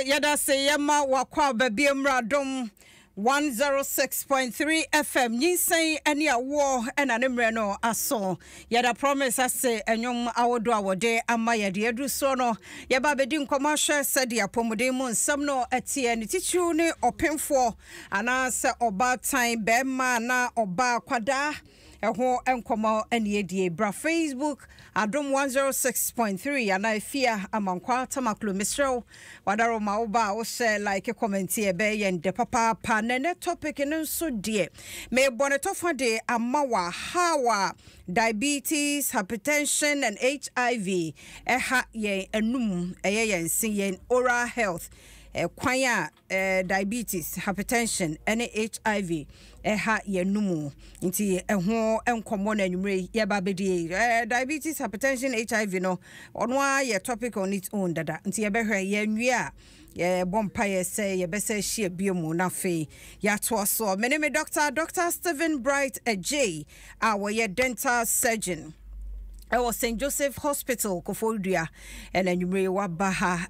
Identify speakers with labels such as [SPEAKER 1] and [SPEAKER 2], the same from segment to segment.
[SPEAKER 1] yada se yema wakwa baby Adom 106.3 FM Nyinsɛn Ne Awoɔ ɛna ne mmerɛ no aso yada promise ase enyom awodo awode ama yade edu so no yeba bedi nkɔmɔ hwɛ sɛ de apɔmuden mu nsɛm no ɛtie ne titiw ne ɔpemfo ana sɛ ɔba tan bɛma na ɔba kwada ɛho nkɔmɔ ɛne edie bra Facebook Adom 106.3 ana efia amankwa tamaklo misrɛw wadaro ma oba wo share like comment ebe yende papa pa ne topic no nso de me bonetofo de amawa hawa diabetes hypertension and HIV ɛha yɛn enum ɛyɛ yɛn sin yɛn oral health kwanya diabetes hypertension and HIV ɛha yenumu nti ɛho enkomo na nwumre yeba bedi diabetes hypertension HIV no ono a ye topic on its own dada nti yebehwe ye nwia ye bompa ye say ye bese hie biemu na fe ya to so me name Dr. Stephen Bright AJ our dental surgeon was St. Joseph Hospital Kofodua and nwumre wabaha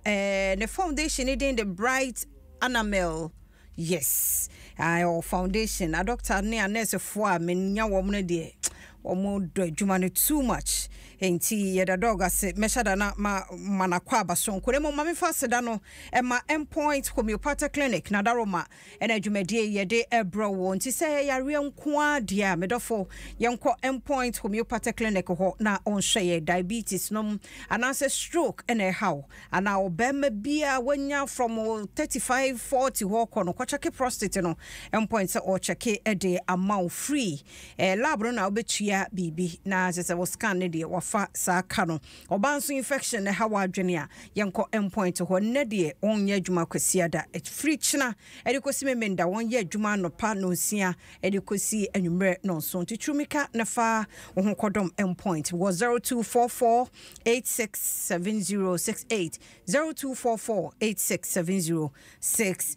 [SPEAKER 1] the foundation in the Bright Anamel. Yes, our foundation. A doctor near nurse for me nya woman de omo do adwuma too much. Enti yeda dog ase meshada na manakwa bason kore mo mame fa seda no e ma endpoint homeopathic clinic na daroma e na adwumadie yede ebro wo nti se yare nko adea medofo yenko endpoint homeopathic clinic ho na onhwe diabetes no anase stroke and a how ana obema bia wanya from 35 40 ho kono kwachake prostate no endpoint se o check e de amount free lab no na obetua bibi na se was scan ne de fa sa kano obanso infection ne hawa adwene a yenko endpoint ho ne de onye adwuma kwasi da free china edikosi memenda wonye adwuma no pa no nsia edikosi anwumre no so ntitrumika ne fa ho kodom endpoint was 0244867068 0244867068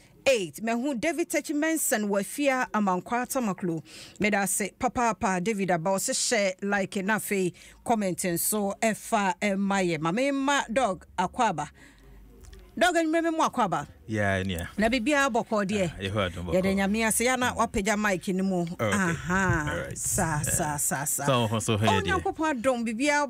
[SPEAKER 1] mehu David Techimensen wafia amankwata maklo meda se papa David about se share like na fe commenting so efa emaye mama dog akwaba dog remember mo akwaba
[SPEAKER 2] yeah
[SPEAKER 1] na bibia boko de ye de nyame ase ya na wapagya mic ni mu
[SPEAKER 2] aha
[SPEAKER 1] sa
[SPEAKER 2] so here
[SPEAKER 1] de onyankopon Adom bibia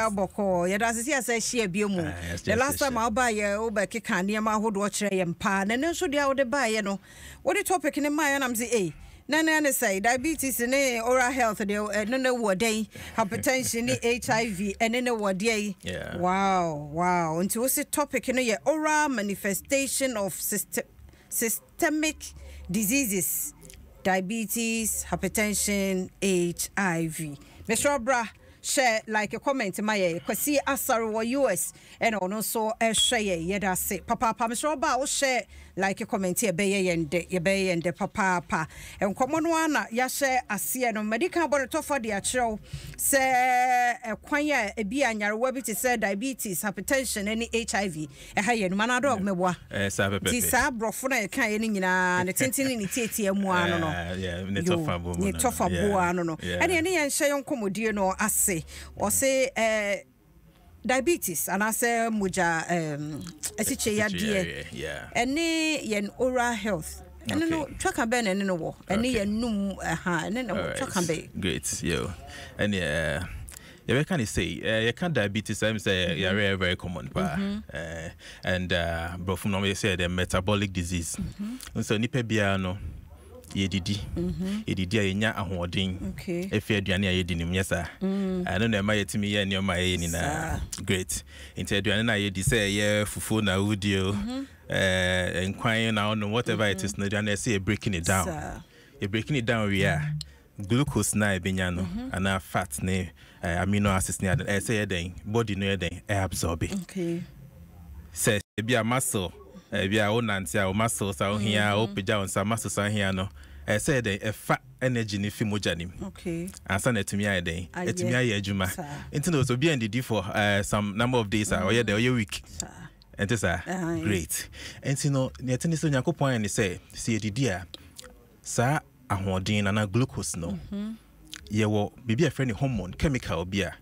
[SPEAKER 1] boko ye da se ase hia biemu the last time I buy ye obekeka ne ma hodo kire ye mpa na nso de awode buy ye no what the topic ni my na am say Nana say diabetes ne oral health de no word hypertension ne HIV and no word wow until what's the topic no ye oral manifestation of systemic diseases diabetes hypertension HIV Mr. Bra share like a comment my kwasi asaro US and ono so share yeda say papa Mr. Oba o share like a comment here be yende papa and common one ya share asia no medical laboratory for the achro say kwanya e bia nyare wabi to say diabetes hypertension any HIV e ha ye no manado meboa ti sa brofo na e kan ye nyina ne tentini ni tieti amu ano no
[SPEAKER 2] ne tofa
[SPEAKER 1] bo ano no ene ne ye nhye yonkomodie no ase or say diabetes and I say muja esiche ya die ene yen oral health ene no twaka ben ene no wo ene yen num ene no twaka be
[SPEAKER 2] great yo ene you can say you can diabetes I'm say you are very common and bro from no say the metabolic disease so nipa bia no yedidi ayenya ahoden efi aduane ayedi nim yesa ano na ma yetimi ye ne ma ye ni na great into aduane na yedi say ye fufu na audio enkwan na on whatever it is na aduane say breaking it down we are glucose na ebenya no ana fat ne amino acids ne say den body no den absorb say bia muscle bia onanti a muscles a ohia opija on some muscles a hia no say den fa energy ni fi moja nim ansa na etumi aye den etumi aye adwuma enti no so bia ndidi for some number of days or ye week enti sa great enti no netini so nyakopon ni say si edidi a sa ahoden na glucose no ye wo bibia friend hormone chemical bia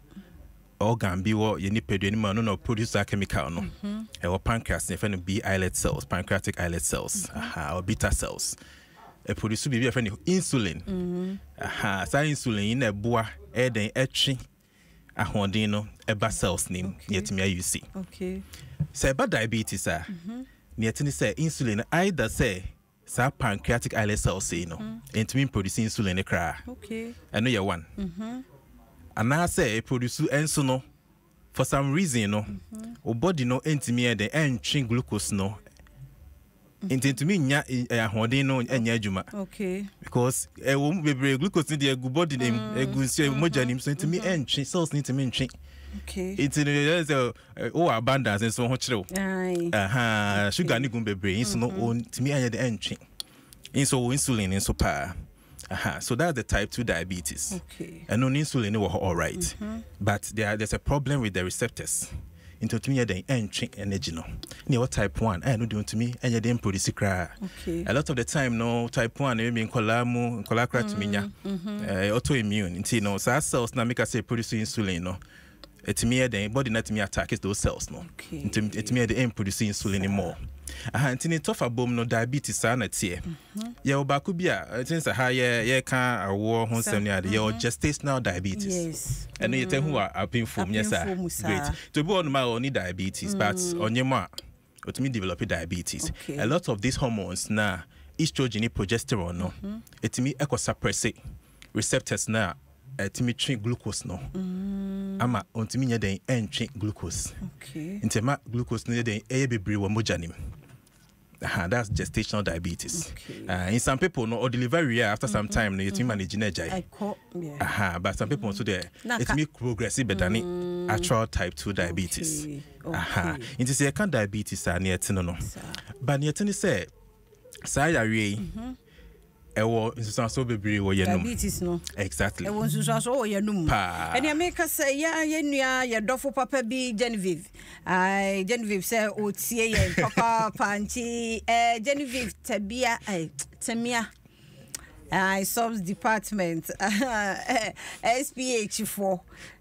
[SPEAKER 2] organ bi wo ye nipadua ni ma no produce a chemical no e pancreas ne friend B islet cells, pancreatic islet cells or beta cells e produce bi friend insulin sa insulin in e boa e den etwe ahoden no e ba cells nim yetimi ayusi say ba diabetes ne yetini say insulin either say sa pancreatic islet cells say no entimi produce insulin e kra eno ye one and I say produce enso no for some reason no o body no entimi e den entwe glucose no intentumi nya ahoden no enya adwuma because e wo bebre glucose ni de gu body dem egu nsi moja nim so entimi entwe cells ni entimi entwe it's in the abundance so ho kire sugar ni gu bebre inso no entimi anya de entwe inso insulin inso pa so that's the type 2 diabetes and no insulin was all right but there's a problem with the receptors into to me the entry energy no what type 1 I no do to me and you produce a lot of the time no type 1 maybe in kolamu kolakra to me autoimmune into no so cells na make us say produce insulin no it me the body not me attack those cells no it me the produce insulin more antini tofa bom no diabetes na tie ye obaku bia since ye ka awo ho nsem ne ade ye gestational diabetes and you tell who are painful yes great to be on my only diabetes but onyema otumi develop diabetes a lot of these hormones na estrogen progesterone no etimi suppress receptors na etimi train glucose no ama ontimi nya den entwe glucose intema glucose no den bebre wo mojanim that's gestational diabetes in some people no or delivery after some time no you manage energy but some people also there it make progressive better than actual type 2 diabetes it is a kind diabetes and yet no but yet say say ewo nsusanso bebre wo yenum
[SPEAKER 1] diabetes no
[SPEAKER 2] exactly
[SPEAKER 1] ewo nsusanso wo yenum eni ameka say ya yenua ye dofo papa bi Genevieve Genevieve say otie ye papa panchi Genevieve tabia temia subs department SPH4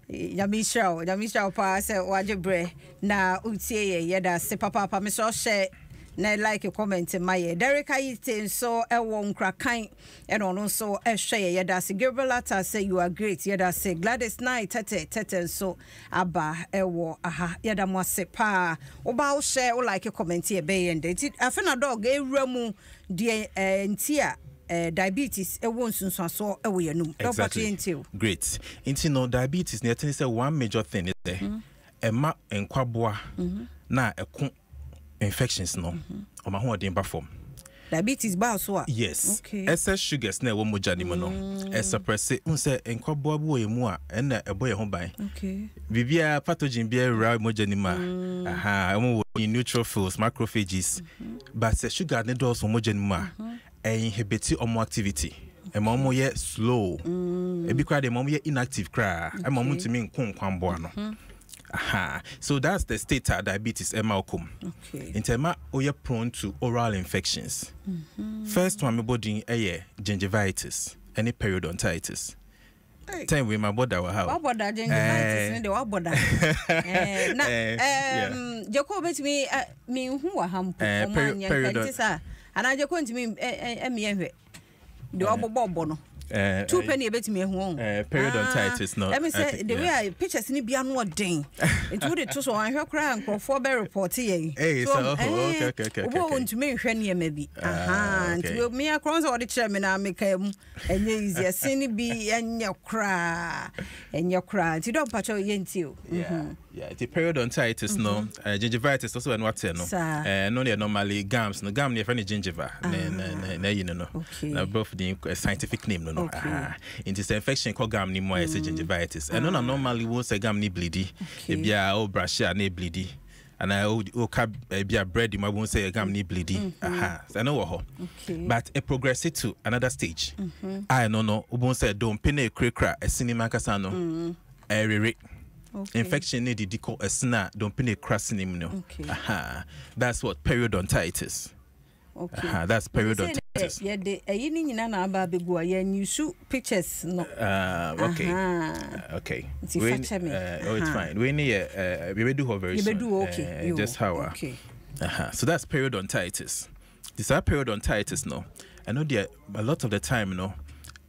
[SPEAKER 1] Yamisha pa say wajebre na otie ye yeda se papa me so share na like a comment in my Derek Ayite so e won krakan e no no so e hwe ye da se Gabriel Atta say you are great ye da se Gladys Night tete so aba e wo aha ye da mo ase pa oba wo share wo like a comment e be ye ndeti afena dog e wuramu de ntia diabetes e won sunsunso e wo yanum
[SPEAKER 2] exactly great inti no diabetes na say one major thing is there ema enkwaboa na ekun infections no o ma ho odin ba form
[SPEAKER 1] diabetes ba so
[SPEAKER 2] yes excess sugars na wo moja ni mo no suppress unse enkwabo abo emu a na ebo ye ho ban bibia pathogen bia ra moja ni ma mo neutrophils macrophages but sugar ne do so moja ni ma inhibit omo activity mo ye slow e bi kwa de mo ye inactive kra mo ntimi nkon kwambo no so that's the state of diabetes Malcolm. In terms we are prone to oral infections. First one, my body gingivitis, any periodontitis. Time with my body will have.
[SPEAKER 1] What about gingivitis? What about that? Jacob, me who are hamper periodontitis, and I just want to me the obobono. 2 penny bet me home
[SPEAKER 2] periodontitis no
[SPEAKER 1] let me say the way I pictures ni bia no den into the to so I hear cry and for be report here
[SPEAKER 2] so okay
[SPEAKER 1] we want to me hwe ne maybe and me across all the chairman na make am enye easy sin bi enye kra ti don pacho yenti o
[SPEAKER 2] the periodontitis no gingivitis also and what no no they normally gums no gum near any gingiva na you know no both the scientific name no it is an infection called gum ni more as gingivitis and no normally won't say gum ni bleedy e bia o brush na bleedy and I o ka bia bread you won't say gum ni bleedy so no but it progresses to another stage I no won't say don't pene krekra a cinema kasa no infection need to call a snap don't pin a crossing him no that's what periodontitis
[SPEAKER 1] Okay.
[SPEAKER 2] That's periodontitis.
[SPEAKER 1] Yeah, the na aba begu a you shoot pictures no.
[SPEAKER 2] Okay. Okay. It's fine. We need we do very soon.
[SPEAKER 1] Okay.
[SPEAKER 2] Just how.
[SPEAKER 1] Okay.
[SPEAKER 2] So that's periodontitis. This are periodontitis no. I know a lot of the time no,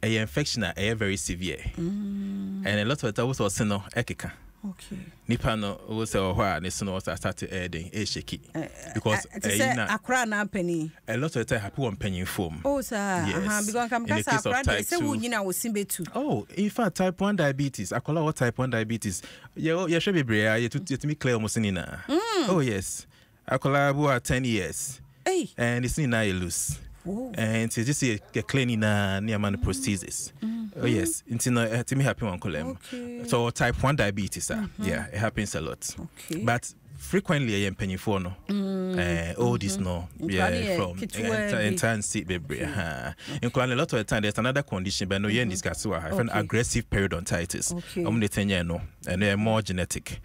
[SPEAKER 2] a infection are very severe. And a lot of the time also no ekeka.
[SPEAKER 1] Okay.
[SPEAKER 2] Nipa no wo say ohwa ne so no start adding shaky because
[SPEAKER 1] akra na penny
[SPEAKER 2] a lot of the time happy one penny form.
[SPEAKER 1] Oh sir,
[SPEAKER 2] yes.
[SPEAKER 1] Because I'm akra say wo nyina wo simbe too.
[SPEAKER 2] Oh, in fact type 1 diabetes. Akola what type 1 diabetes? Yeah, should be brea you to me clear almost in na. Oh yes. Akola bu 10 years. Hey. And it's in na loose. Whoa. And it's just a cleaning near man prosthesis. Oh yes, it's me happy one column. Okay. So type 1 diabetes, yeah, it happens a lot. Okay. But frequently I am penny for no. All this no, yeah, from intense seat baby. In quite a lot of the time there's another condition, but no you discuss an aggressive periodontitis. The 10 year no, and they're more genetic.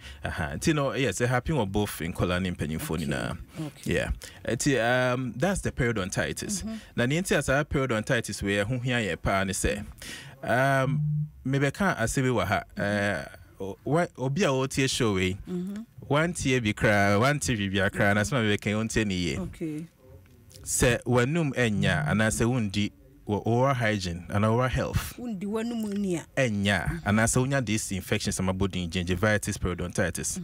[SPEAKER 2] You know, yes, it happens with both in colon and penny for yeah. That's the periodontitis. Now the entire periodontitis where who here pa ne say maybe can't asebe wa ha obi a otie show we one tie bi kra one tie bi akra na so maybe can ontie ne ye okay se wanum enya ana se wundi oral hygiene and oral health wundi wanum nia enya ana se unya this infection sama body gingivitis periodontitis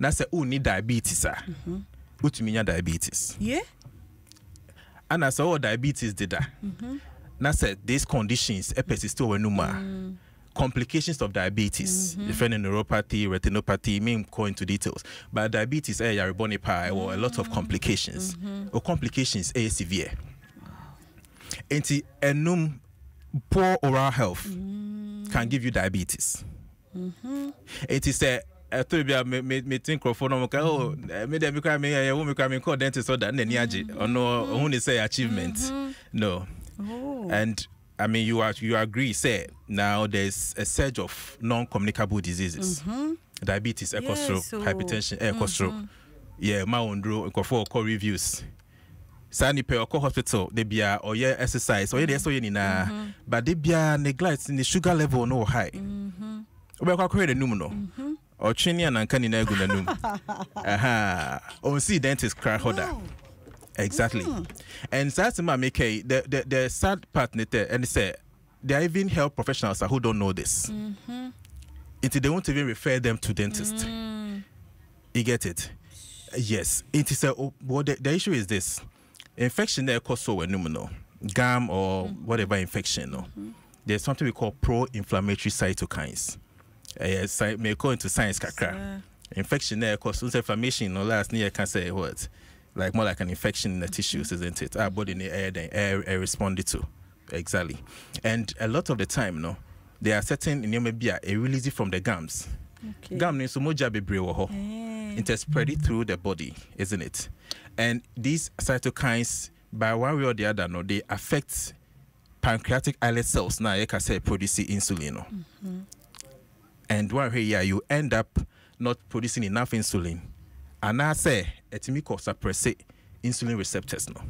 [SPEAKER 2] na se uni diabetes utumi nya diabetes yeah ana se o diabetes dida na said these conditions persist over complications of diabetes, different neuropathy, retinopathy, may go into details. But diabetes, or a lot of complications, or complications severe. And poor oral health can give you diabetes. It is a me think for no me dem cry me wo me cry me call dentist so that na ni age ono who say achievement no. Oh. And I mean, you agree, say now there's a surge of non-communicable diseases, diabetes, hypertension, yeah, my own draw, for reviews. Sani pe oko hospital, they be or yeah exercise, or yeah so na, but they be neglect in the sugar level no high. We are create a numero. Or chini and uncanny negunanum. On see dentist cry holder. Exactly. And that's my make the sad part there, and they say there are even health professionals who don't know this. They won't even refer them to dentists. You get it? Yes. It is the issue is this. Infection there causes so numinal. Gum or whatever infection. No. There's something we call pro-inflammatory cytokines. Yes, may go into science kakra. Infection there causes inflammation no last near can say what? Like more like an infection in the tissues, isn't it? Our body in the air responded to. Exactly. And a lot of the time, no, there are certain in maybe a release from the gums. Gum means so much it spread it through the body, isn't it? And these cytokines, by one way or the other, no, they affect pancreatic islet cells. Now, you can say producing insulin. No? And one way, yeah, you end up not producing enough insulin. And I say, etimico suppress insulin receptors no.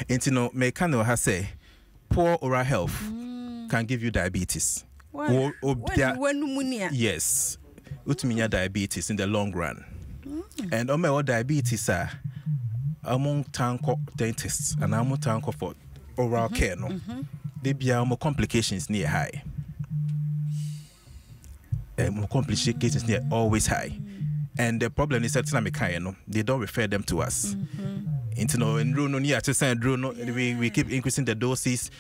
[SPEAKER 2] And you know, me can have say poor oral health can give you diabetes. Yes, utminya diabetes in the long run. And all diabetes are among tanko dentists and among tanko for oral care no. They be more complications near high. More complications near always high. And the problem is that they don't refer them to us. We keep increasing the doses.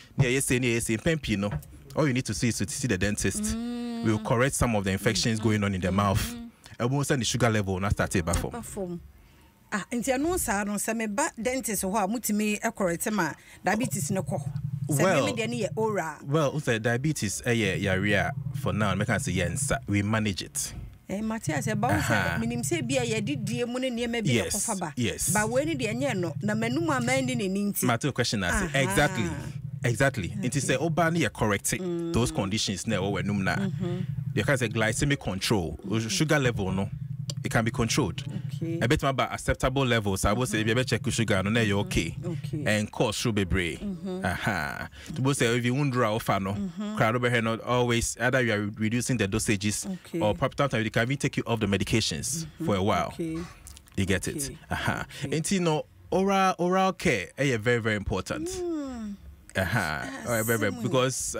[SPEAKER 2] All you need to see is to see the dentist. We will correct some of the infections going on in the mouth. And we'll send the sugar level not start to perform.
[SPEAKER 1] Nti ano sa no se me ba dentist ho a mutimi e correct ma diabetes no ko.
[SPEAKER 2] Well,
[SPEAKER 1] diabetes
[SPEAKER 2] area for now me can say yes we manage it.
[SPEAKER 1] Matthias about minim say bia ye didie mu ne niam bia kofa ba.
[SPEAKER 2] Yes.
[SPEAKER 1] Ba we ni de enye no na manum amandi ne ninti.
[SPEAKER 2] Matter question as exactly. It is oba na correcting those conditions na we num na. You can say glycemic control, sugar level no. it can be controlled. A bit more about acceptable levels. I would say if you check sugar, no, you're okay. And cost should be brave. To both say if you won't draw off, no, crowd over not always either you are reducing the dosages or perhaps you can even take you off the medications for a while. You get it. And you know, oral care is very, very important. Because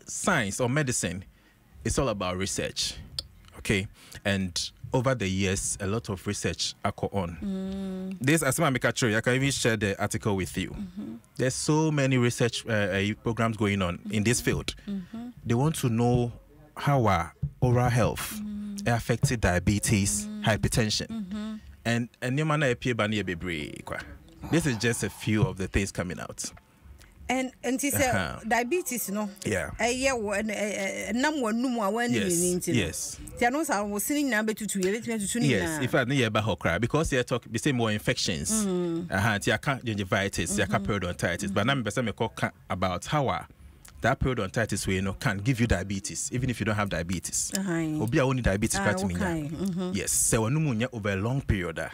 [SPEAKER 2] science or medicine is all about research. Okay, and over the years, a lot of research are going on. This, as I can even share the article with you. There's so many research programs going on in this field. They want to know how our oral health affected diabetes, hypertension, and this is just a few of the things coming out.
[SPEAKER 1] And he said diabetes, no?
[SPEAKER 2] Yeah.
[SPEAKER 1] Yes.
[SPEAKER 2] Yes. If I need a cry because they talk, they say more infections. Gingivitis, periodontitis. But I'm talking about how that periodontitis can give you diabetes, even if you don't have diabetes. Obi only diabetes yes. So over a long period.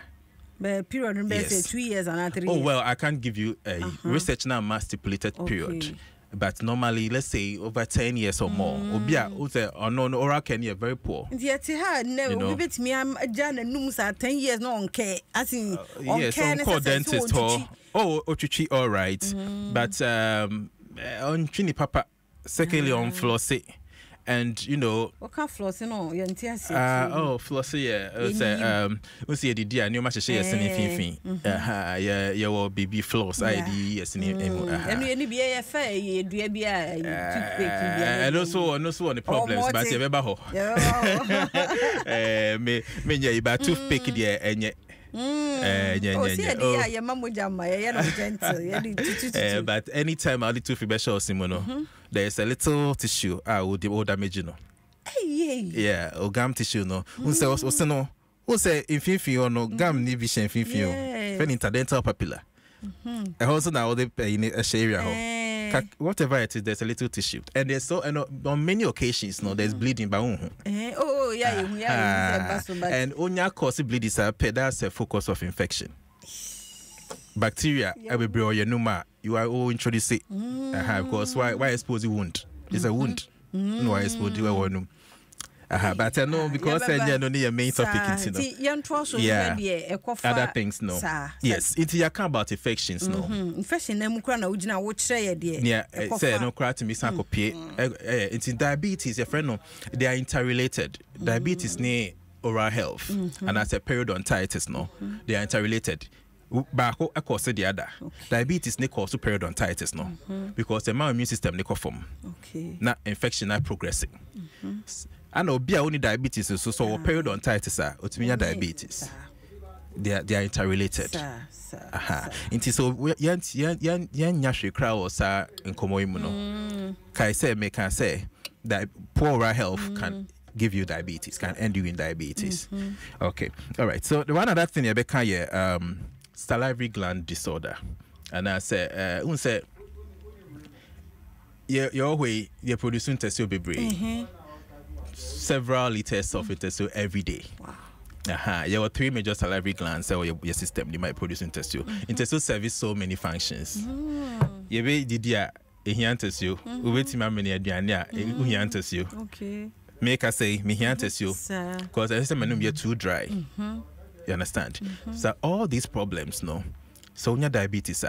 [SPEAKER 1] But period, yes. 2 years and 3 years.
[SPEAKER 2] Oh, well, I can't give you a research now stipulated period. But normally, let's say over 10 years or more. Obia, oral care is very poor.
[SPEAKER 1] Yet, no, bit me, I'm a Jan and Nooms at 10 years, no on care. As in,
[SPEAKER 2] yes, on call dentist or Ochichi, all right. But on Chini Papa, secondly on Flossy. And you know,
[SPEAKER 1] what kind of floss? No,
[SPEAKER 2] flossy. Yeah, we see the dear new match. Yes, anything. Yeah, your baby floss. ID. Yes, any
[SPEAKER 1] BFA.
[SPEAKER 2] And also on the problems, but you ever ho. Me, yeah, about toothpick there, and yet. But anytime I need to feel better, Simono, there's a little tissue. Would the old damage, you know. Yeah, or gum tissue, no. Who say infinity or no gum nivish infinity, interdental papilla. And also now they pay in a share. Whatever it is, there's a little tissue, and there's on many occasions, there's bleeding. And on your cause bleeding, that's a focus of infection. Bacteria, you are all introduced it. Because why expose the wound? It's a wound. No, I expose you a wound. But I know because I know the main topic. Other things, no. Yes, it's your account about infections, no.
[SPEAKER 1] Infection,
[SPEAKER 2] yeah, say no cry to me, it's in diabetes, your friend, no, they are interrelated. Diabetes near oral health, and as a periodontitis, no, they are interrelated. But of course, the other diabetes ne cause periodontitis, no, because the immune system ne form. Not infection, not progressing. I know be only diabetes, so periodontitis are or diabetes. They are interrelated. Inti so yan nyashwe kra o sa nkomo imu no. Kai say me can say that poor oral health can give you diabetes, can end you in diabetes. Okay. All right. So the one other thing you be salivary gland disorder. And I say unse your way you're producing test be several liters of it so every day. Wow. There were 3 major salivary glands or your system they might produce intestine. Intestine service so many functions. You be didia you. We wait to many you.
[SPEAKER 1] Okay.
[SPEAKER 2] Make us say me you because I say you're too dry. You understand? So all these problems, no. So when your diabetes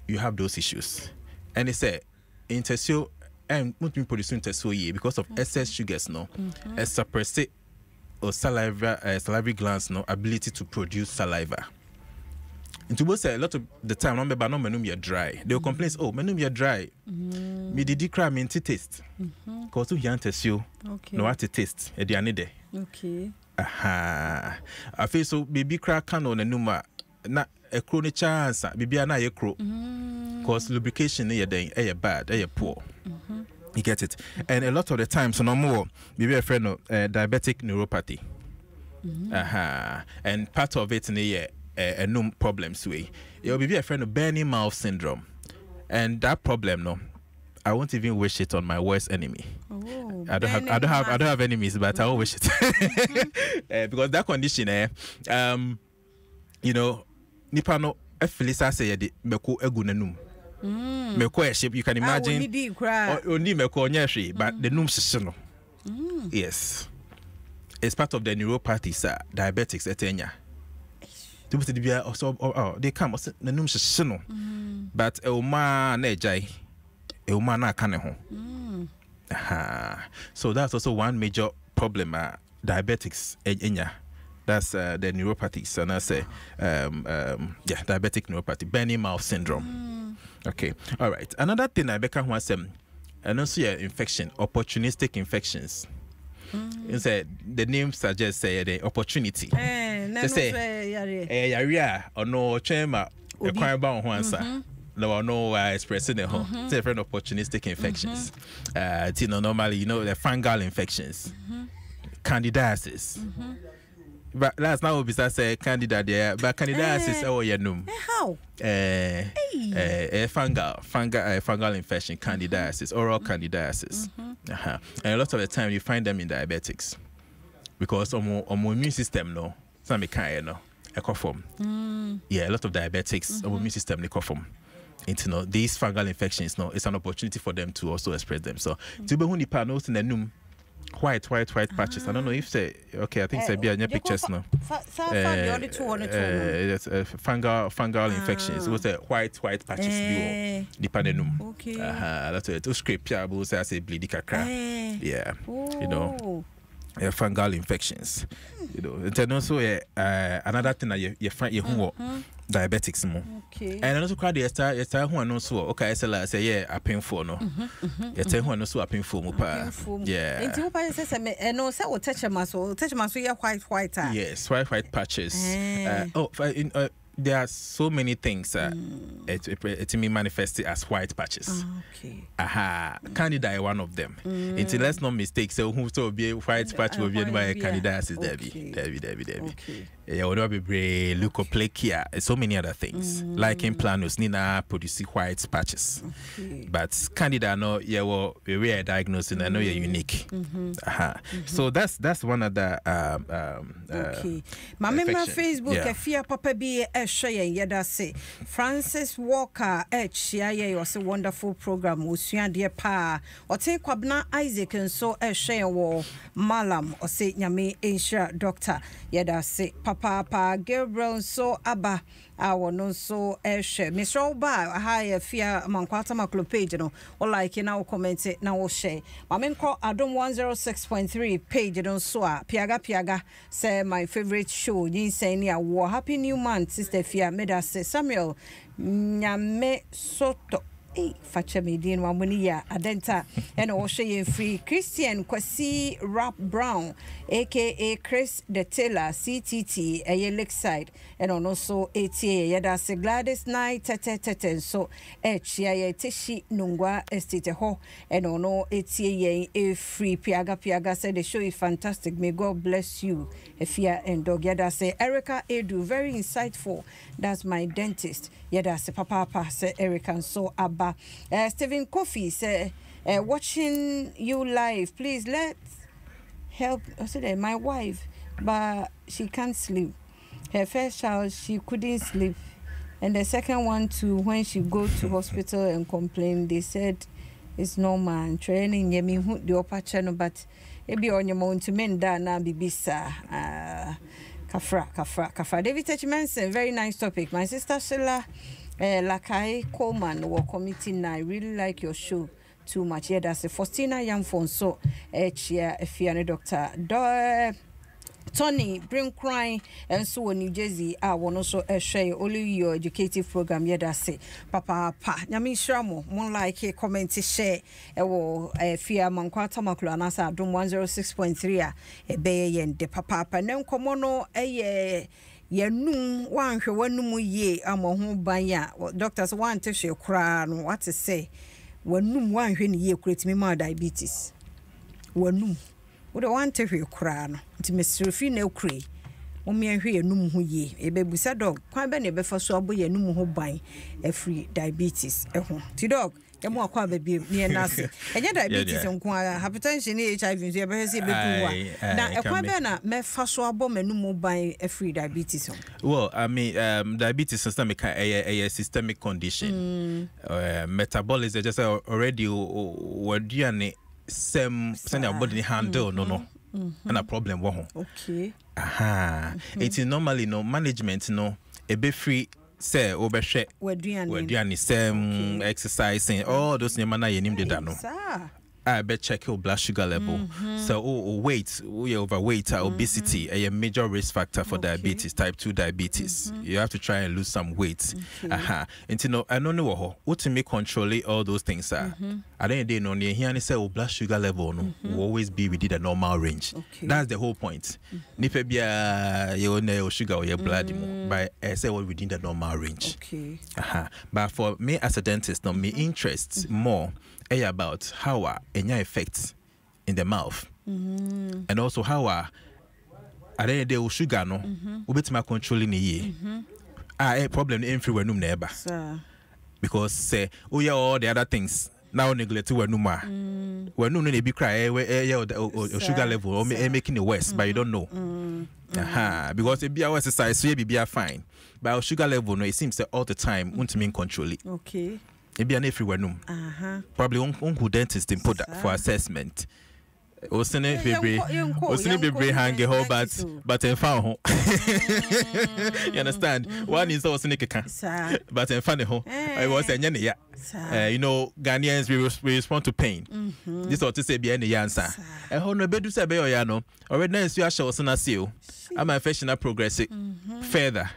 [SPEAKER 2] you have those issues. And they say intestine and not being producing intestine because of excess sugars, no. Suppress or salivary glands, no ability to produce saliva. And to say a lot of the time, remember, no menum you're dry. They will complain, oh, menum you're dry. Me did cry me taste. Because you test you, no what to taste. At the end
[SPEAKER 1] okay.
[SPEAKER 2] I feel so baby crack can on a numa na a chronic chance, baby and I crow. Because lubrication is bad, is poor. You get it? And a lot of the time, so no more, maybe a friend of diabetic neuropathy. And part of it in a no problems way. You'll be a friend of burning mouth syndrome. And that problem, no, I won't even wish it on my worst enemy. Oh, I don't have enemies, but I won't wish it. Because that condition, you know, nipa no Felisa say the meko egunenum. Meko e shape, you can imagine. Only meko onyeshi, but the num shisino. Yes. It's part of the neuropathies, diabetics, etenya. They come, the num shisino. But Euma nejai. Euma na kaneho. So that's also one major problem, diabetics, enya. That's the neuropathies, and I say, diabetic neuropathy, Benny mouth syndrome. Okay, all right. Another thing I become was and also infection, opportunistic infections. The name suggests the opportunity. They say, area or no chema, a crime bound one, no expressing the home. Different opportunistic infections. Normally, the fungal infections, candidiasis. But last now we say candida there, but candidiasis yenum.
[SPEAKER 1] How?
[SPEAKER 2] Fungal infection, candidiasis, oral candidiasis. And a lot of the time you find them in diabetics because our immune system no, some kind no, form. Yeah, a lot of diabetics, our immune system they form. Into these fungal infections, it's an opportunity for them to also express them. So, to be honest, panos in the num. White patches. I don't know if say okay. I think say be any pictures now. Fungal infections. What's the white patches? Depending.
[SPEAKER 1] Okay.
[SPEAKER 2] That's it. To scrape ya, but say bleedy kakra. Yeah. You know. Fungal infections. You know. And then also another thing that you find diabetics more.
[SPEAKER 1] Okay.
[SPEAKER 2] And also quite the start who no so okay say a painful no. Who no so a painful mo pa. Yeah.
[SPEAKER 1] Into pa say no say touch my so white.
[SPEAKER 2] Yes, white patches. There are so many things it may manifest as white patches.
[SPEAKER 1] Okay.
[SPEAKER 2] Candida is one of them. Until let's not mistake. So who so be white patch will be by candidiasis Debbie. Yeah, would be brave, leukoplakia, so many other things. Like in planus, Nina produce white patches. But candida no we rare diagnosis and I know you're unique. So that's one of the
[SPEAKER 1] okay. My member Facebook a fear papa be a share yada say Francis Walker HCIA was a wonderful program Usuan dear pa or take Kwabna Isaac and so a share war Malam or say Yami Asia doctor yada say Papa Gabriel so Abba our no so share Mr. Oba high fear among Quatama page no or like in our comment it now share Mamen call Adom 106.3 page don't so Piaga say my favorite show Nyinsɛn Ne Awoɔ. Happy new month sister Fia Meda say Samuel Nyame Soto facha medin wa muni ya adenta ena wo hye free Christian Kwasi Rap Brown aka Chris the Taylor CTT Lakeside ena no so ATA yada se Gladys night tete so chia ye teshi nungwa estate ho ena no ATA ye free piaga said the show is fantastic, may God bless you Efia and dog yada say Erica Edu very insightful, that's my dentist yada se papa say Erica so Abba. Stephen Kofi say watching you live, please let's help my wife, but she can't sleep. Her first child she couldn't sleep, and the second one too, when she go to hospital and complain, they said it's normal training yemi the upper channel, but maybe on your mount to men da na bibisa kafra David Techmanson, very nice topic. My sister Sheila Lakai Coleman or committee I really like your show too much. Yeah, that's a Faustina Young phone. So chia Fiana Dr. Tony bring crying and so New Jersey I want also share only your educative program. Yeah, that's it. Papa Nyami Shramo one like comment share Fia Manquata Makula Nasa Adom 106.3 yen de papa nem komono Yenum one who ye among banya doctors want to show crown what to say when one ye create me more diabetes. When would want to hear crown to Miss Rufino Cree. Omi ahwe enum ho ye ebebusa dog kwan be ne be fa so abo ye enum ho ban free diabetes ho ti dog Emu akwa baby near nasi. Enya diabetes nko hypertension ni HIV so e be se be duwa. Na ekwa be na me fa so abo manu mo ban free diabetes.
[SPEAKER 2] Well, I mean diabetes systemic a systemic condition. Metabolism just already wadiane send your body handle no. And a problem wo.
[SPEAKER 1] Okay.
[SPEAKER 2] It's normally no management no e be free say obehwe waduane sem exercising all those nyama na yenim de da no. I bet check your blood sugar level. So weight, overweight, obesity, a major risk factor for diabetes, type 2 diabetes. You have to try and lose some weight. And you know, I don't know what to make control all those things are. I don't know here and say blood sugar level no will always be within the normal range. That's the whole point. Nipe bia your sugar or your blood but I say well within the normal range. But for me as a dentist, no, my interests more about how any effects in the mouth and also how at the end of the day sugar no ubetima controlling the a problem everywhere no neighbor because say oh yeah all the other things now neglect to numa when no be cry sugar level or making it worse but you don't know because if you exercise so you be fine but sugar level no it seems that all the time won't mean control it. It be an everywhere no. Probably who dentist put that for assessment. Osine be hang a whole but in found you understand? One is also Nikka, but in funny home. I was a you know, Ghanaians we respond to pain. This ought to say be any answer. I hope no bedu say be oyano. Already now you are sure na seal. I'm a fashion progressive further.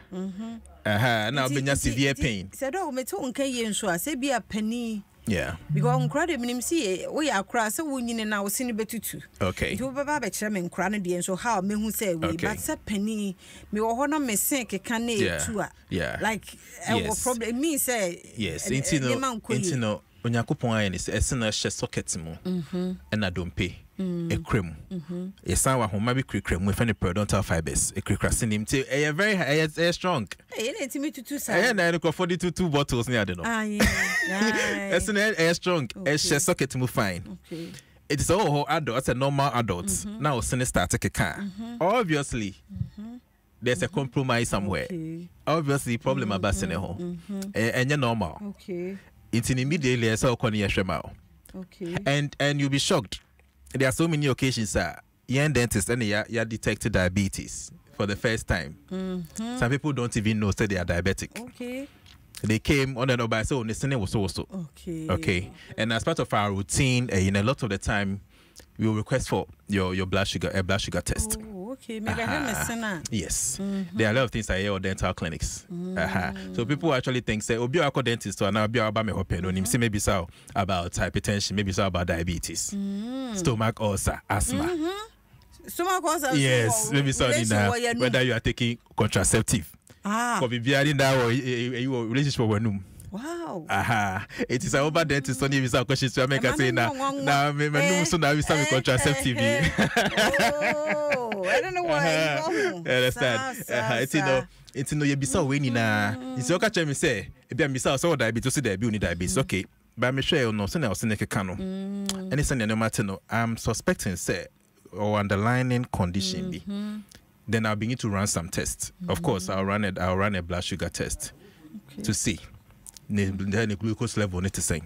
[SPEAKER 2] Now be severe pain.
[SPEAKER 1] Said oh me to unke yen so say be a penny.
[SPEAKER 2] Yeah.
[SPEAKER 1] Because on crowd minim see we are cross so wunyin na wo sini betutu.
[SPEAKER 2] Okay.
[SPEAKER 1] You baba be kire me nkra no de so how me hu say we but say penny me wo ho no me sen keka na etu a. Yeah. Like what problem it means say
[SPEAKER 2] yes. Into no Onyankopon ayen is esena hye socket mu. And Adom pay. A cream. A sound wa homa be cream with any periodontal fibers. A cricracinim till a very strong.
[SPEAKER 1] Hey, let me to say.
[SPEAKER 2] And I look for 2 bottles near the no. As a strong, a socket mu fine. Okay. It is all adults and normal adults. Now, sinister take a car. Obviously, there's a compromise somewhere. Obviously, problem about home. And you're normal. Okay. It's in immediately as all cornea shemao. Okay. And you'll be shocked. There are so many occasions that young dentists and you detected diabetes for the first time. Some people don't even know that they are diabetic. Okay. They came on and over so listening was also. Okay. Okay. And as part of our routine, a lot of the time we will request for your blood sugar, a blood sugar test.
[SPEAKER 1] Oh, okay. Maybe I
[SPEAKER 2] yes. There are a lot of things I hear at dental clinics. So people actually think say obi akọ dentist or now be about me open see maybe so about hypertension, maybe so about diabetes, stomach ulcer, asthma.
[SPEAKER 1] Stomach ulcer.
[SPEAKER 2] Yes, maybe so whether you are taking contraceptive. For be in that you relationship with no.
[SPEAKER 1] Wow.
[SPEAKER 2] It is over dentist on you questions to make us say now me so now we start contraceptive.
[SPEAKER 1] Oh, I don't know why.
[SPEAKER 2] Understand? It's no you be so winning na. It's okay to me say e be me so diabetes so there be only diabetes. Okay. But me sure you know so na so ne keka no. And it's no matter no. I'm suspecting say or underlying condition be. Then I'll begin to run some tests. Of course, I'll run a blood sugar test to see the glucose level need to sing.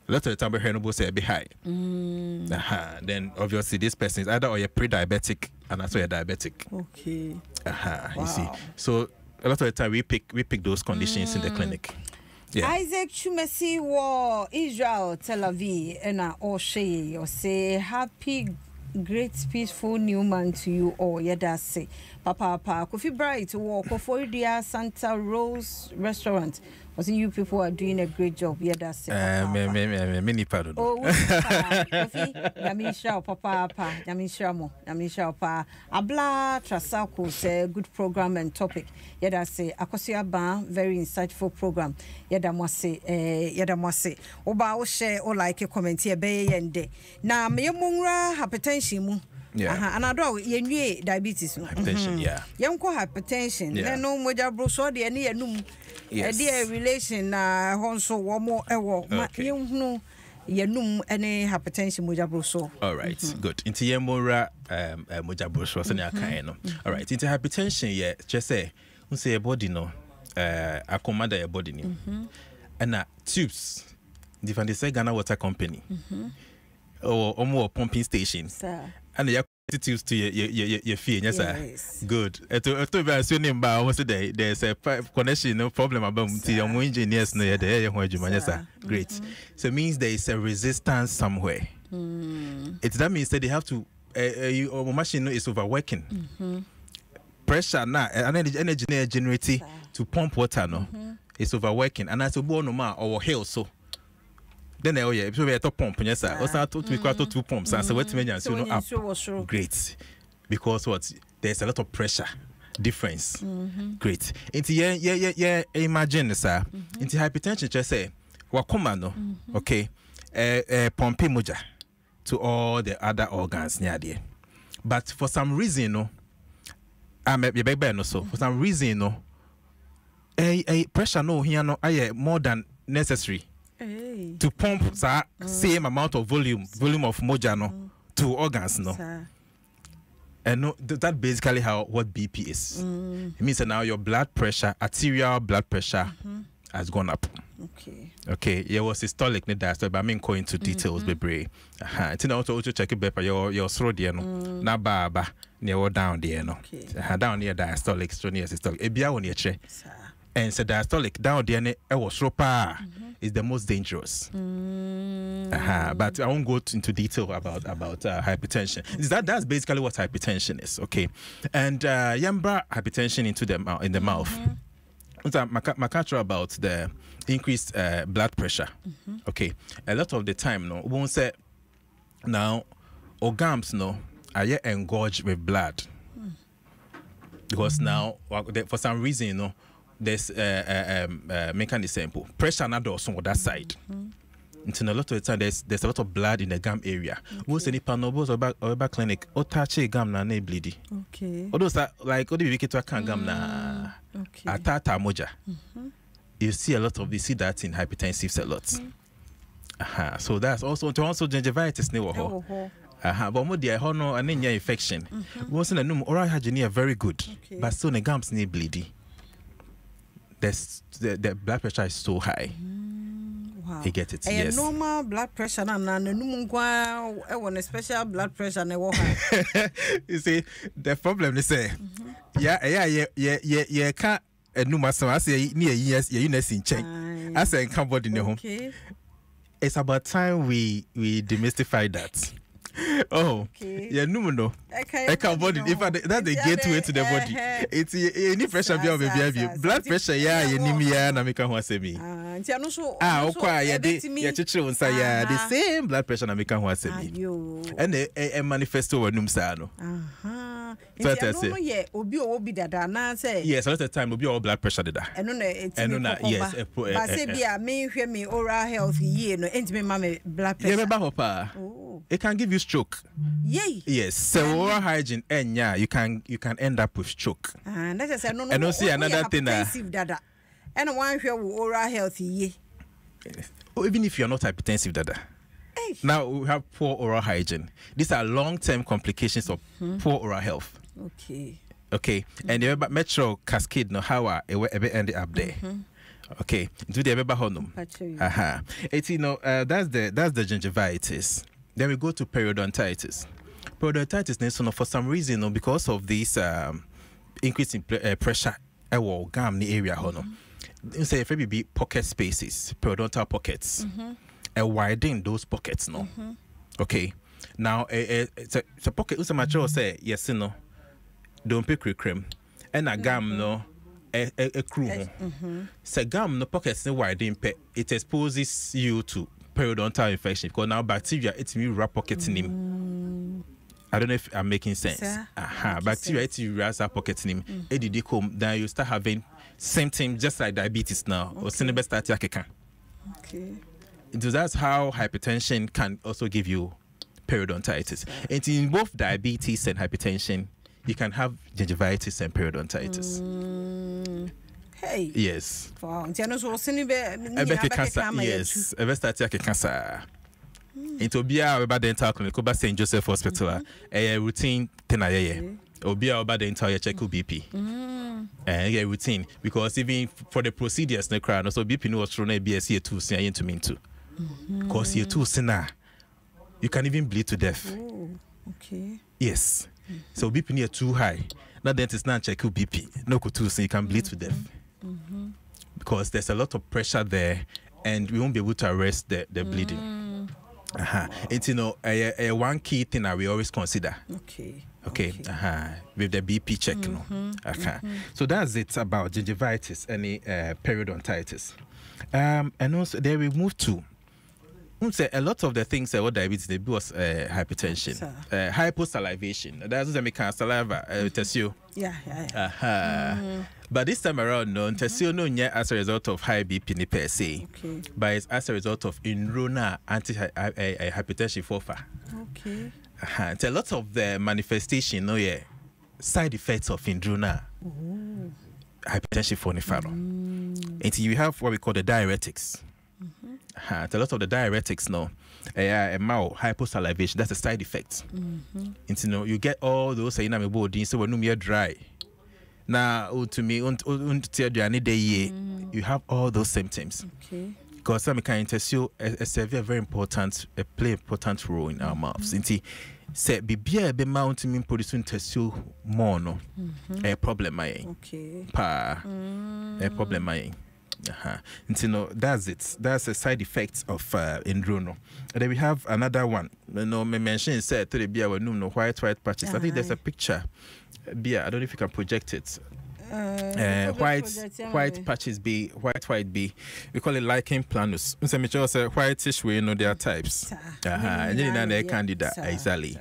[SPEAKER 2] A lot of the time we hear say be high. Then obviously this person is either or you're pre-diabetic and also you're diabetic. Okay. Wow. You see. So a lot of the time we pick those conditions in the clinic. Yeah.
[SPEAKER 1] Isaac Chumesi wa Israel Tel Aviv and O'Shea or say happy great peaceful new month to you all. Yeah, that's it. Papa Coffee Bright walk for Dia Santa Rose restaurant. I think you people are doing a great job. Yeah, that's it.
[SPEAKER 2] Many pardon.
[SPEAKER 1] Oh, Coffee. Yamisha, Papa, Yamisha, Yamisha, Pa. Abla Trasako say good program and topic. Yeah, that's it. Akosia Ban, very insightful program. Yeah, that must say. Oba o share or like a comment here, bay and day. Now, me mungra hypertension.
[SPEAKER 2] Yeah.
[SPEAKER 1] And I do ye diabetes no.
[SPEAKER 2] Hypertension, yeah.
[SPEAKER 1] Young hypertension. Then no moja bro so de any enum.
[SPEAKER 2] Yes.
[SPEAKER 1] Dear relation honso womo ewo.
[SPEAKER 2] Okay.
[SPEAKER 1] No yenum any hypertension moja bro so.
[SPEAKER 2] All right, good. Into yemora moja bro so na kan no. All right, into hypertension yeah, just say your body no I command your body no. And tubes different say Ghana Water Company. Or more pumping station. And you tubes to your fear, yes, sir. Good. To be assuming by almost a day, there's a connection, no problem about the engineers near the area where you manage. Great. So it means there is a resistance somewhere. That means that they have to your machine is overworking. Pressure now, energy generated to pump water no. It's overworking. And as a born no or hill so. Then oh yeah, so we top pump, yes sir. Also to we got 2 pumps, and so what means you know up. Great, because what there's a lot of pressure difference. Great. Into yeah. Imagine sir. Into hypertension, just say wakoma no. Okay, pumping moja to all the other organs near there. But for some reason no, no so for some reason no, pressure no here no more than necessary. To pump same amount of volume of moja no to organs no. And no, that's basically what BP is. It means that now your blood pressure, arterial blood pressure, has gone up. Okay. Yeah, was systolic need that, but I mean go into details, baby. It's also check it better your throat there no. Na ba near down there no. Down near diastolic, so near systolic. Ebia on your chair. And so diastolic down there was ropa is the most dangerous. But I won't go into detail about hypertension. That's basically what hypertension is, okay? And yamba hypertension in the mouth. Makatra about the increased blood pressure. Okay, a lot of the time no, won't say now organs no are engorged with blood because now for some reason you know. There's mechanism simple pressure not also on that side. Until a lot of the time there's a lot of blood in the gum area. What's any panobos or back clinic or touch a gum na ne bleedy. Okay. All those are like what do you get to a can gum na atata moja. You see a lot of see that in hypertensives a lot. So that's also gingivitis ne but more the no anemia infection. Once in a num oral hygiene are very good. But still the gums ne bleedy. The blood pressure is so high. Wow. You get it. Yes.
[SPEAKER 1] Normal blood pressure and special blood pressure.
[SPEAKER 2] You see, the problem is yeah can't no so I say near years you in check. I say can't body no home. It's about time we demystify that. Oh, yeah, no. I can't body. If that's the gateway to the body, it's any pressure be baby. Blood pressure, yeah, you need me, and I make a say me. Okay, the same blood pressure, and make a say me. And a manifesto or numsano.
[SPEAKER 1] Yes,
[SPEAKER 2] a lot of time will be all blood pressure. And yes,
[SPEAKER 1] but say be a me oral health year, no, and me blood pressure.
[SPEAKER 2] It can give you stroke.
[SPEAKER 1] Yay.
[SPEAKER 2] Yes. So oral hygiene and yeah, you can end up with stroke.
[SPEAKER 1] And that is no.
[SPEAKER 2] And also another thing
[SPEAKER 1] and one here oral health ye.
[SPEAKER 2] Even if you're not hypertensive dada. Now we have poor oral hygiene. These are long-term complications of poor oral health. Okay. And the metro cascade no how it ended up there. Okay. Do the ever honum. It's that's the gingivitis. Then we go to periodontitis. Periodontitis is for some reason because of this increase in pressure gum the area say if it be pocket spaces, periodontal pockets. Widen those pockets no. Okay. Now it's a pocket who's a mature say yes no. Don't pick cream and a gum no a crew. Say gum no pockets no widen it exposes you to periodontal infection because now bacteria it's me wrap pockets in him. I don't know if I'm making sense. Bacteria it's you wrap pockets in him. Then you start having symptoms just like diabetes now or cinema start yakeka. Okay. So that's how hypertension can also give you periodontitis. And in both diabetes and hypertension, you can have gingivitis and periodontitis.
[SPEAKER 1] Hey.
[SPEAKER 2] Yes.
[SPEAKER 1] Wow. Yes.
[SPEAKER 2] Cancer. Into Obia about dental clinic, Oba St. Joseph Hospital, a routine thing. Obia about the entire check BP. A routine because even for the procedures, no crowd, so BP was thrown a BSC 2 saying to me too. Because you're too sinner, you can even bleed to death.
[SPEAKER 1] Oh, okay.
[SPEAKER 2] Yes. So BP near too high. Now dentist not check BP. No could too, so you can bleed to death. Because there's a lot of pressure there, and we won't be able to arrest the bleeding. It's a one key thing that we always consider. Okay. With the BP check, So that's it about gingivitis, any periodontitis. And also there we move to a lot of the things what diabetes they do was hypertension, hyposalivation. That's what make saliva tessio. But this time around, no tessio no as a result of high BP per se, but it's as a result of inrona anti-hypertension forfa. It's a lot of the manifestation, side effects of inrona hypertension for nefaro. And you have what we call the diuretics. A lot of the diuretics now, hyposalivation, that's a side effect. And you get all those saying I'm body, so when you're dry. Now, to me, you have all those symptoms. Because some kind of serve a very important, play important role in our mouths. Say be mountain me producing tissue more no a problem a problem that's it. That's a side effect of indrono. And then we have another one. Me mention said to the beer no white patches. I think there's a picture. Beer, I don't know if you can project it. White patches be white be. We call it lichen planus. So me just say whitish way there are types. And then they candida exactly.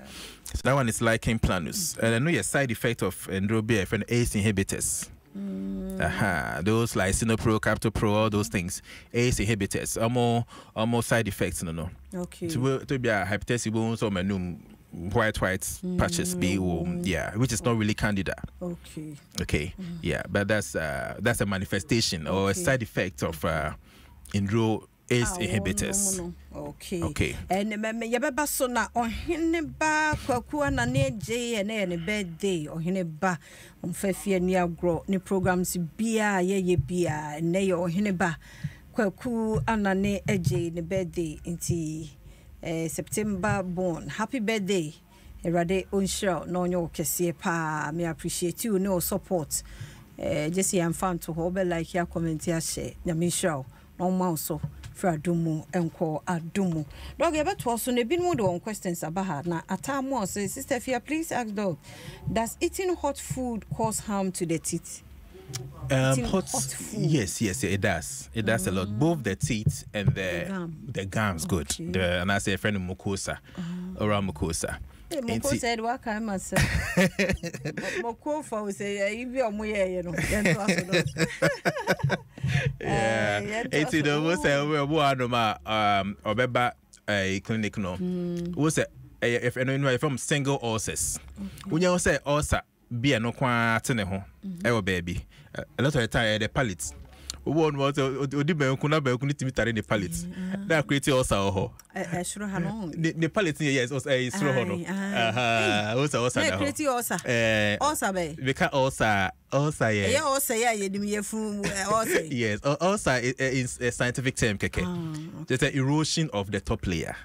[SPEAKER 2] So that one is lichen planus. And I know your side effect of endrobia and ACE inhibitors. Those like Sinopro, Captopro, all those things. ACE inhibitors are more side effects. No. Okay. To be a hypertensive bones or manum. White patches be which is not really candida. But that's a manifestation or a side effect of indro ACE inhibitors. Okay.
[SPEAKER 1] And yababa so na ohineba kwaku na neje ne birthday ohineba omfafie ni agro ni programs bia ye bia ne ohineba kwaku anane eje ne birthday inti September born. Happy birthday. Erade onsho no nyo kese pa. Me appreciate you no support. Just I'm fan to hobe like ya comment ya share. Na me show no ma so fra Adomu enko Adomu. Dog ebe to so ne bi no do on questions abaha na atamo say sister Fia please ask dog, does eating hot food cause harm to the teeth?
[SPEAKER 2] Hot food. Yes, it does. It does a lot. Both the teeth and the gums. Good. And I say a friend of mucosa, around mucosa.
[SPEAKER 1] Mucosa said, "What kind of say?" Mucosa will say, "You be on my you know."
[SPEAKER 2] It's the most obeba a clinic no. Was if anyone from single ulcers. When you say ulcer. Be no kwa tene ho baby a lot of the time the pallets one was odibe kuna be kunu timitare the pallets that create ulcer ho
[SPEAKER 1] sure ha
[SPEAKER 2] the pallets yes also sure ho no ulcer
[SPEAKER 1] na create ulcer ulcer be
[SPEAKER 2] because ulcer
[SPEAKER 1] yeah ulcer yeah yedim yefu ulcer
[SPEAKER 2] yes ulcer is a scientific term keke just an erosion of the top layer.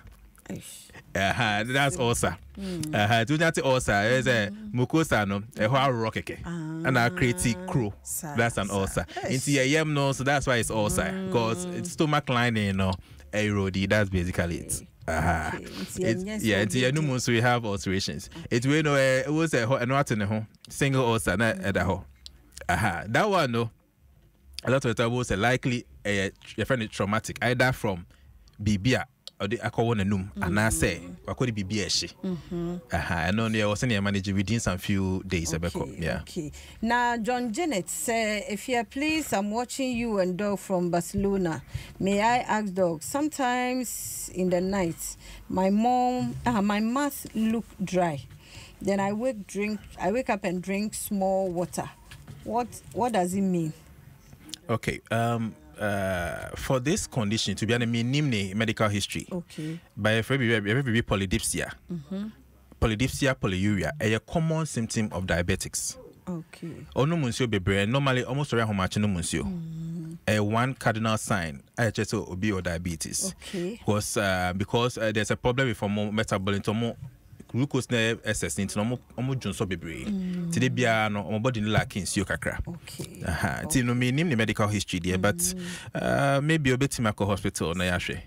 [SPEAKER 2] That's ulcer. Do that ulcer is a mucosa no a whole rockeke and a creative crow. That's an ulcer. Into your yam no, so that's why it's ulcer because it's stomach lining erode. That's basically it. Into your new so we have ulcerations. It's when it was a single ulcer na at the whole. That one no. A lot of the time was likely a traumatic either from BBA ode akọwọ nanum anase wakọ de bibia ehye and no there was any manage within some few days
[SPEAKER 1] okay. Now John Janet say, if you please, I'm watching you and dog from Barcelona. May I ask dog, sometimes in the night my mouth look dry, then I wake up and drink small water. What does it mean? Okay.
[SPEAKER 2] For this condition, to be honest, me medical history.
[SPEAKER 1] Okay.
[SPEAKER 2] By every polydipsia, polydipsia, polyuria, a common symptom of diabetics.
[SPEAKER 1] Okay.
[SPEAKER 2] Ono munsio bebre normally almost around how much no munsio. A one cardinal sign I just obi or diabetes.
[SPEAKER 1] Okay.
[SPEAKER 2] Because there's a problem with metabolism. Glucose na excess into omo junso bebre today bia no omo body no lacking nsuo kakra.
[SPEAKER 1] Okay.
[SPEAKER 2] Ti no me nim the medical history there but maybe obetima ko hospital na yahwe.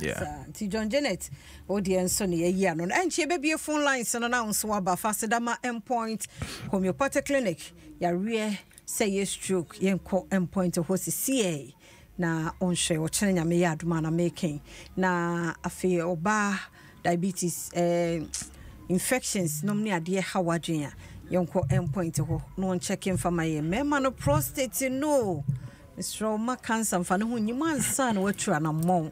[SPEAKER 1] Yeah. Ti John Janet audience so na year no and che be phone lines no na nso aba fasedama endpoint homeopathic clinic ya re say yes stroke yenko endpoint ho CA na onhwe wo kene nyame ya adoma na making na afi oba diabetes infections normally ade hawadwen yonko endpoint ho no check in for my mema no prostate no stroma cancer fa no hu nyima ansa na watu anamon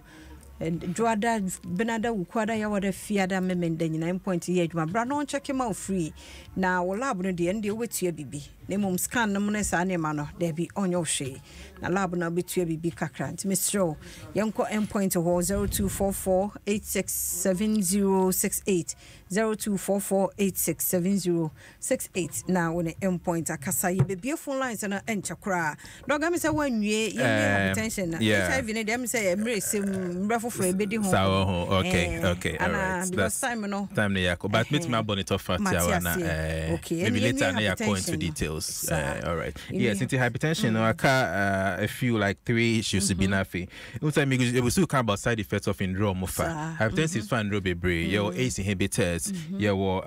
[SPEAKER 1] Joada benada ukwada ya wada fiada memende nyina endpoint ye adwuma bra no check him out free na wo lab no de ende wetua bibi na mum scan no ne sa ne ma no de bi onyo hwe na lab na betua bibi kakra nti mistro yenko endpoint ho 0244867068 0244867068 na woni endpoint akasa ye be phone lines na enchakra doga me say wanwie ye hypertension na HIV ne dem say emre sem for a bit
[SPEAKER 2] okay, all right.
[SPEAKER 1] That's time no.
[SPEAKER 2] Time na yako. But meet my bonnet of fat okay. Maybe later na yako into details. All right. Yes, into hypertension. I feel like 3 issues to be nafi. No time we will still come about side effects of indrome of hypertension is fine robe your ACE inhibitors, your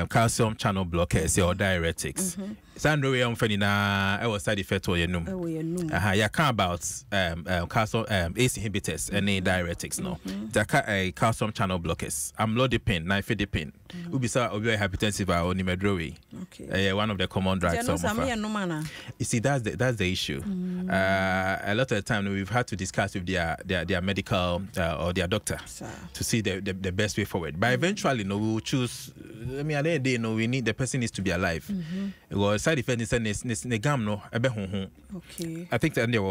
[SPEAKER 2] calcium channel blockers, your diuretics. Sandro we am na I was side effect or your num. Ya can about calcium ACE inhibitors and diuretics no. Jaka calcium channel blockers. Amlodipine, nifedipine. Ubisa obi hypertensive or nimedrowe. Okay. One of the common drugs. You see that's the issue. A lot of the time we've had to discuss with their medical or their doctor to see the best way forward. But eventually no we will choose I mean at the end of the day no we need the person needs to be alive. Because side effect is ne gam no ebe honhon. Okay. I think that there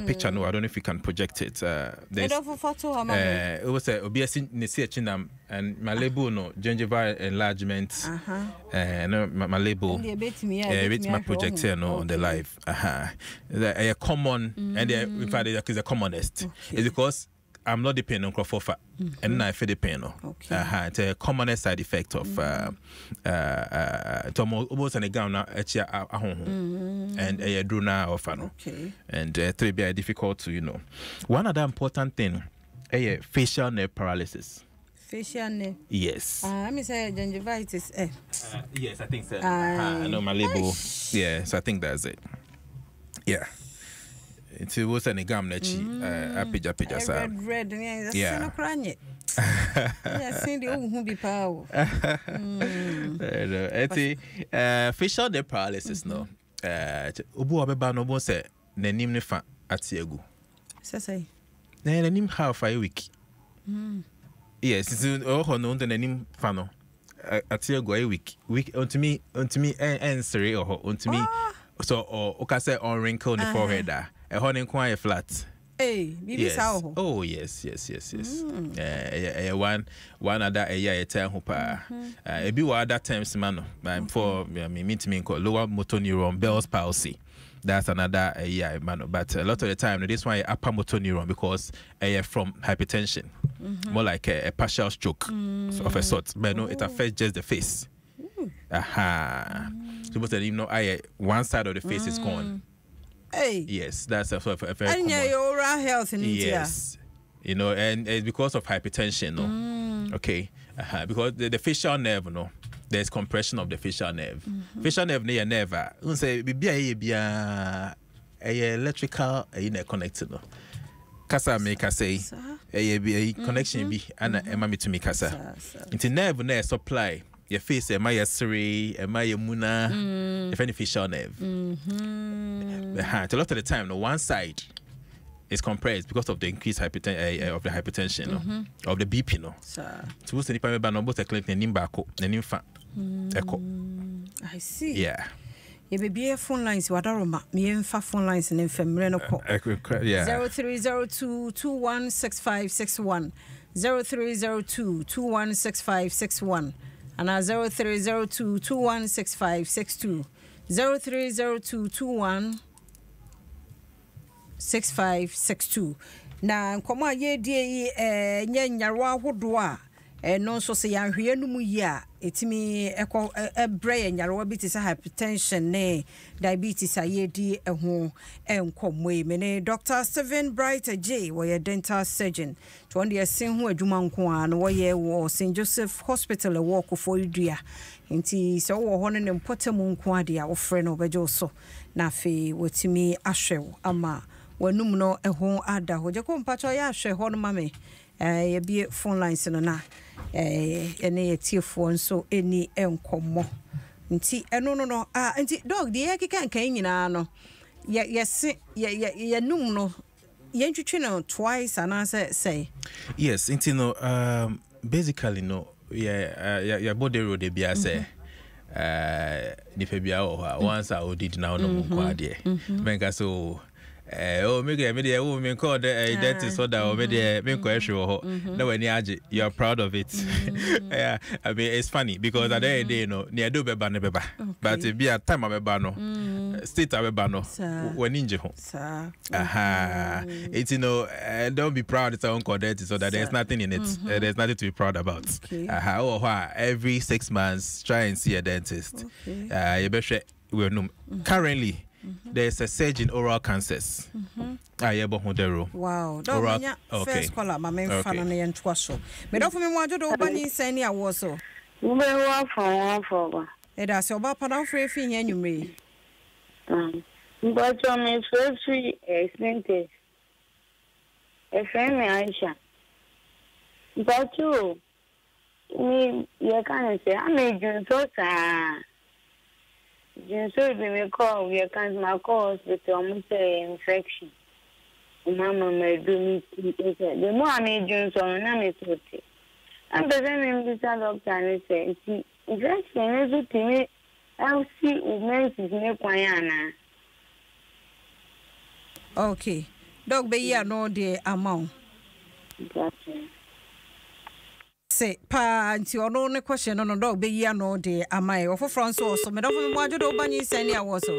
[SPEAKER 2] picture no I don't know if we can project it. It was a obviously chinam and my label no gingival enlargement. No my label with my projector no on the live. A common and in fact it is the commonest. It's because I'm not depending on croffa and I feel the pain. It's a common side effect of almost an exam now and a druna of fano. And 3 be difficult to One other important thing, a facial nerve paralysis.
[SPEAKER 1] Facial nerve.
[SPEAKER 2] Yes.
[SPEAKER 1] I mean say gingivitis.
[SPEAKER 2] Yes, I think so. I know my label. Yes, I think that's it. Yeah. It was an exam that she apija sa.
[SPEAKER 1] Red, yeah. Yeah, seen the who be power.
[SPEAKER 2] Facial nerve paralysis no. Obu abeba no bon say nanim ne fa atiegu.
[SPEAKER 1] Say.
[SPEAKER 2] Na nanim half a week. Yes, it's oh no nanim fa no. Atiegu a week. Week unto me answer or unto me. So okay say on wrinkle on the forehead a honey quite flat.
[SPEAKER 1] Hey,
[SPEAKER 2] yes. Oh yes. One other a year tell who pa. A be other times man for me meet me called lower motor neuron Bell's palsy. That's another year man. But a lot of the time this one upper motor neuron because from hypertension. More like a partial stroke of a sort. But no, it affects just the face. Supposed to one side of the face is gone.
[SPEAKER 1] Hey.
[SPEAKER 2] Yes, that's a very common.
[SPEAKER 1] And your oral health in India.
[SPEAKER 2] Yes. And it's because of hypertension, no. Okay. Because the facial nerve, no. There's compression of the facial nerve. Facial nerve near never. Say be electrical connected, no. kasa me kasa a connection bi ana ema me to me kasa into nerve na supply your face am I siri am I muna if any facial nerve a lot of the time no one side is compressed because of the increased hypertension of the hypertension of the BP no so the nipa me ba no both clinic na nimba ko na nimfa echo
[SPEAKER 1] I see
[SPEAKER 2] yeah.
[SPEAKER 1] You be phone lines wadaroma me emfa phone lines in femre no ko 0302216561 0302216561 and 0302216562 0302216562 na nkoma ye die nya nyarwa hodo a no so se yanhwe no mu yi a etimi ebre nyarewa bi ti sa hypertension ne diabetes ayedi eho enkomwe me ne Dr. Steven Bright J wo dental surgeon to on the sin ho adwuma nko a no wo St. Joseph Hospital wo kofo idua nti so wo ho ne mpotamu nko ade a wo frɛ no bejo so na fe wotimi ahwew ama wanum no eho ada ho je ko mpacho ya ahwe ho no mame ye bi phone lines no na ene yetiefo nso eni enkomo nti eno no nti dog de yekeka kan nyina no ye num no ye ntwetwe no twice and say
[SPEAKER 2] yes nti no basically no ya body road e bia say nipa bia once I did now no nko ade menga so me dey wo me call the dentist so that me dey me ko ehwe ho na wani age you are proud of it yeah I mean it's funny because at the end day no near do beba ne beba but it be a time beba no state beba no wani nje ho it's don't be proud it's own call dentist so that there's nothing in it there's nothing to be proud about every 6 months try and see a dentist you be sure we know currently there's a surge in oral cancers.
[SPEAKER 1] Wow. First caller, my main fan on the end so. Me don't for me want to do Nyinsɛn Ne Awoɔ so.
[SPEAKER 3] We work for.
[SPEAKER 1] It has your papa down free thing and you may.
[SPEAKER 3] But on me free expenses. A friend Aisha. But you can't say I made you so sad. So we call we can't my cause with almost infection. Mama may do me the more I made you so I'm the same this doctor and say infection is to me I'll see women is make one.
[SPEAKER 1] Okay. Dog be ya no the amount. Say pa nti ono ne question no dog be ya no de amai of France also me don't mo ajodo ba Nyinsɛn Ne Awoɔ so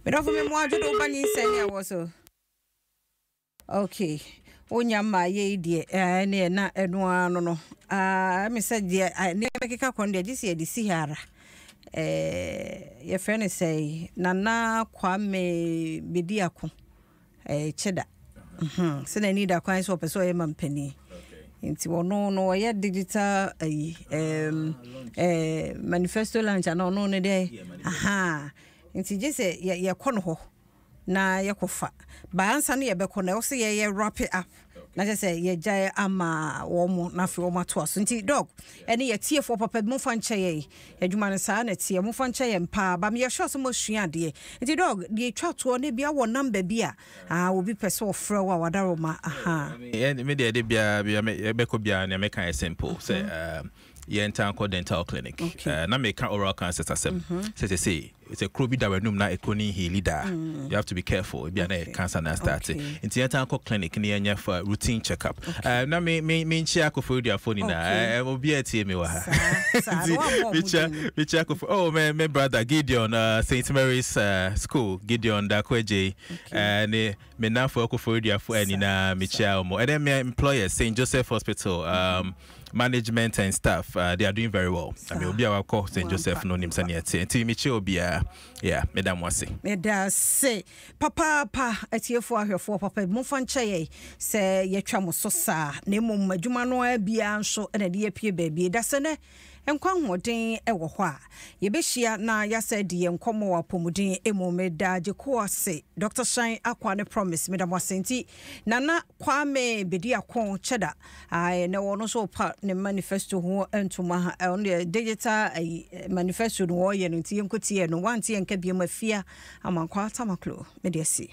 [SPEAKER 1] me don't mo ajodo ba Nyinsɛn Ne Awoɔ so okay onya ma ye die ne na eno ano no me say die ne mekeka kon de gisi edi si hara ye friend say nana kwame bediako cheda so they need a kind of person e mampani nti wono no ye digital manifesto launch no no ne dey nti je say ye kono ho na ye kofa ba ansa ne ye be kono o say ye wrap it up na je say ye jai ama wo mo na fe wo mato aso nti dog ene ye tie for papa mo fa nche ye adwuma ne saa na tie mo fa nche ye mpa ba me ye sure so mo sua de nti dog de twa to ne bia wo number bia obi pese ofra wa wadaro ma
[SPEAKER 2] me de bia me be ko bia na me kan simple say ye enter dental clinic na me kan oral cancer asem say it's a crobi da wenum na ekoni heali da you have to be careful if you are cancer na start into enter clinic ni anya for routine checkup na me nchi akofo dia phone na obi atie me wa ha me check oh my brother Gideon St. Mary's school Gideon da kwaje ne me na for akofo dia phone ni na me chia omo and then my employer St. Joseph Hospital management and staff they are doing very well. I mean obi awako St. Joseph no Nyinsɛn Ne Awoɔ nti me che obi yeah madam wase
[SPEAKER 1] me da say papa atiefo ahwefo papa mo fa nche ye se ye twa mo so sa na mom adwuma no bia nso na de apie baabie da se ne enkwa hoden ewo ho a yebehia na yasa di enkomo wa pomuden emomeda geko ase Dr. Shine akwa ne promise medam wasenti nana kwame bedi akon cheda na wono so pa ne manifesto ho entuma on the digital manifesto no ye no nti yenkotie no wanti yenka bia mafia amankwa tamaklo mediasi